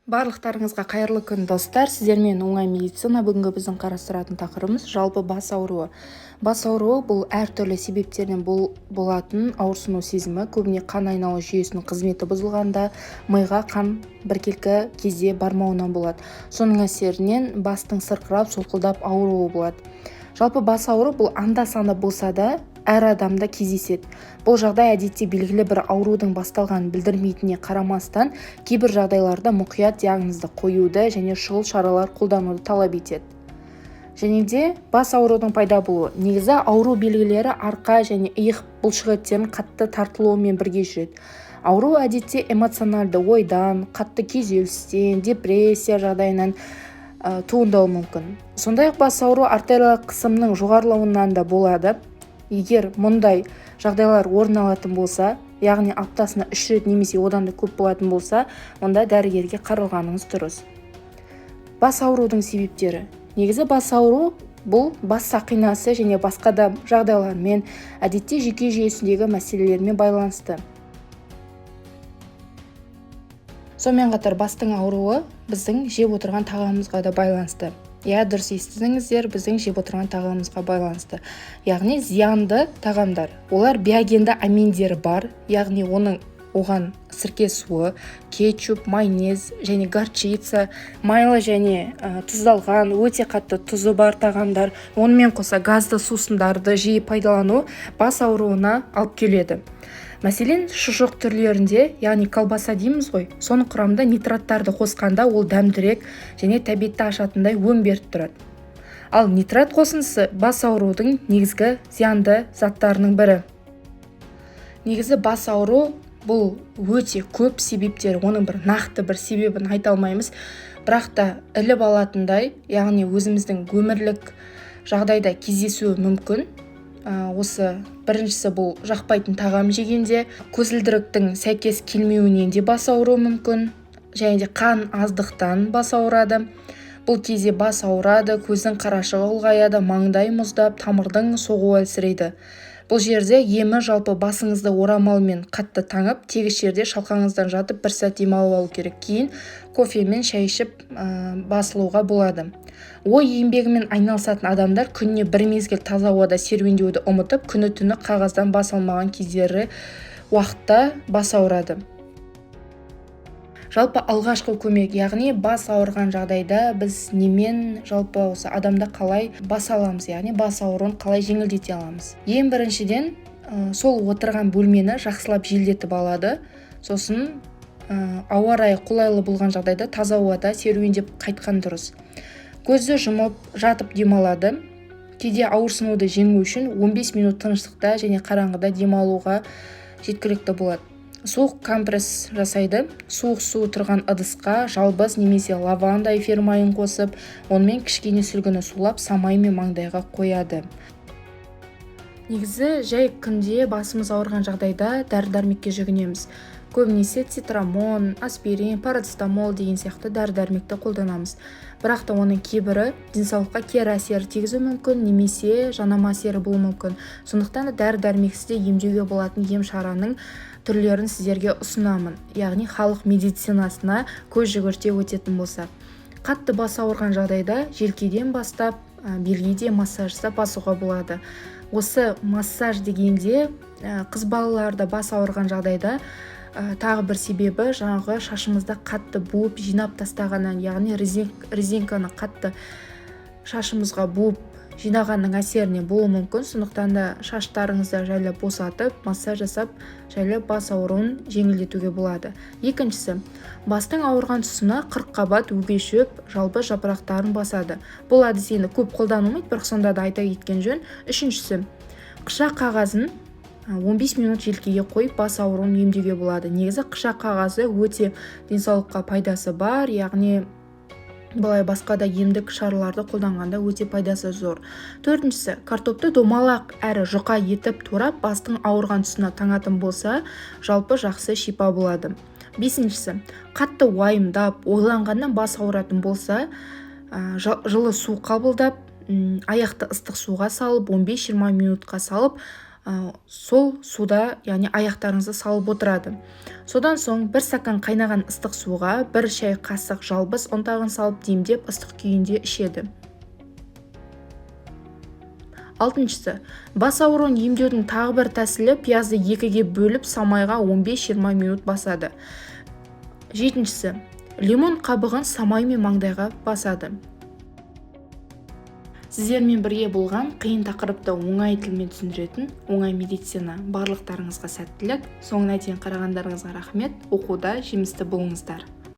Барлықтарыңызға қайырлы күн достар. Сіздермен оңай медицина. Бүгінгі біздің қарастыратын тақырыбымыз жалпы бас ауруы. Бас ауруы бұл әртүрлі себептерден болатын ауырсыну сезімі. Көбіне қан айналу жүйесінің қызметі бұзылғанда миға қан біркелкі кезде бармауынан болады. Соның әсерінен бастың сырқырап, солқылдап ауруы болады. Жалпы бас ауруы бұл анда-санда болса да әр адамда кездеседі. Бұл жағдай әдетте белгілі бір аурудың басталғанын білдірмейтініне қарамастан, кейбір жағдайларда мұқият диагнозды қоюды және шұғыл шаралар қолдануды талап етеді. Және де бас аурудың пайда болуы. Негізі ауру белгілері арқа және иық бұлшықеттерінің қатты тартылуымен бірге жүреді. Ауру әдетте эмоционалды ойдан, қатты күйзелістен, депрессия жағдайынан туындауы мүмкін. Сондай-ақ бас ауру артериялық қысымның жоғарылауынан да болады. Егер мұндай жағдайлар орын алатын болса, яғни аптасына 3 рет немесе одан да көп болатын болса, онда дәрігерге қаралғаныңыз дұрыс. Бас аурудың себептері. Негізі бас ауру бұл бас сақинасы және басқа да жағдайлармен, әдетте жүйке жүйесіндегі мәселелермен байланысты. Сонымен қатар бастың ауруы біздің жеп отырған тағамымызға да байланысты. Дұрыс естідіңіздер, біздің жеп отырған тағамымызға байланысты. Яғни зиянды тағамдар. Олар биогенді аминдері бар, яғни оған сірке суы, кетчуп, майонез және горчица, майлы және тұздалған, өте қатты тұзы бар тағамдар, онымен қоса газды сусындарды жиі пайдалану бас ауруына алып келеді. Мәселен, шұжық түрлерінде, яғни колбаса дейміз ғой, соның құрамында нитраттарды қосқанда ол дәмдірек және тәбетті ашатындай өң беріп тұрады. Ал нитрат қосындысы бас аурудың негізгі зиянды заттарының бірі. Негізі бас ауру бұл өте көп себептер, оның нақты бір себебін айта алмаймыз, бірақ та іліп алатындай, яғни өзіміздің өмірлік жағдайда кездесуі мүмкін. Осы біріншісі бұл жақпайтын тағам жегенде, көзілдіріктің сәйкес келмеуінен де бас ауруы мүмкін, және де қан аздықтан бас ауырады. Бұл кезде бас ауырады, көздің қарашығы ұлғаяды, маңдай мұздап, тамырдың соғуы әлсірейді. Бұл жерде емі жалпы басыңызды орамалмен қатты таңып, тегіс жерде шалқаңыздан жатып бір сәт демалып алу керек. Кейін кофемен шай ішіп басылуға болады. Ой еңбегімен айналысатын адамдар күніне бір мезгіл таза ауада серуендеуді ұмытып, күні-түні қағаздан бас алмаған кездері уақытта бас ауырады. Жалпы алғашқы көмек, яғни бас ауырған жағдайда біз немен жалпы осы адамда қалай бас аламыз, яғни бас ауруын қалай жеңілдете аламыз. Ең біріншіден сол отырған бөлмені жақсылап желдетіп алады. Сосын ауа райы қолайлы болған жағдайда таза ауада серуендеп қайтқан дұрыс. Көзді жұмып жатып демалады. Кейде ауырсынуды жеңу үшін 15 минут тыныштықта және қараңғыда демалуға жеткілікті болады. Суық компресс жасайды. Суық су тұрған ыдысқа жалбыз немесе лаванда эфир майын қосып, онымен кішкене сүлгіні сулап, самай мен маңдайға қояды. Негізі жай күнде басымыз ауырған жағдайда дәрі-дәрмекке жүгінеміз. Көбінесе цитрамон, аспирин, парацетамол деген сияқты дәрі-дәрмекті қолданамыз. Бірақ та оның кейбірі денсаулыққа кері әсер тигізуі мүмкін, немесе жанама әсері болуы мүмкін. Сондықтан дәрі-дәрмексіз де емдеуге болатын ем шараның түрлерін сіздерге ұсынамын. Яғни халық медицинасына көз жүгірте өтетін болса. Қатты бас ауырған жағдайда желкеден бастап белгіде массаж жасап басуға болады. Осы массаж дегенде қыз балаларда бас ауырған жағдайда тағы бір себебі жаңағы шашымызда қатты буып жинап тастағаннан, яғни резинканы қатты шашымызға буып жинағанның әсерінен болуы мүмкін. Сондықтан да шаштарыңызды жайлы босатып, массаж жасап, жайлы бас ауруын жеңілдетуге болады. Екіншісі, бастың ауырған тұсына 40 қабат өгей шөп, жалбыз жапырақтарын басады. Бұл әдіс енді көп қолданылмайды, бірақ сонда да айта кеткен жөн. Үшіншісі, қышақ қағазын 15 минут желкеге қойып бас ауруын емдеуге болады. Негізі қышақ қағазы өте денсаулыққа пайдасы бар, яғни былай басқа да емдік шараларды қолданғанда өте пайдасы зор. Төртіншісі, картопты домалақ әрі жұқа етіп турап бастың ауырған тұсына таңатын болса, жалпы жақсы шипа болады. Бесіншісі, қатты уайымдап, ойланғаннан бас ауыратын болса, жылы су қабылдап, аяқты ыстық суға салып, 15-20 минутқа салып, сол суда яғни аяқтарыңызды салып отырады. Содан соң 1 стакан қайнаған ыстық суға 1 шай қасық жалбыз ұнтағын салып демдеп ыстық күйінде ішеді. 6-шысы, бас ауруын емдеудің тағы бір тәсілі пиязды 2-ге бөліп самайға 15-20 минут басады. 7-шісі, лимон қабығын самай мен маңдайға басады. Сіздермен бірге болған қиын тақырыпты оңай тілмен түсіндіретін оңай медицина. Барлықтарыңызға сәттілік. Соңына дейін қарағандарыңызға рахмет. Оқуда жемісті болыңыздар.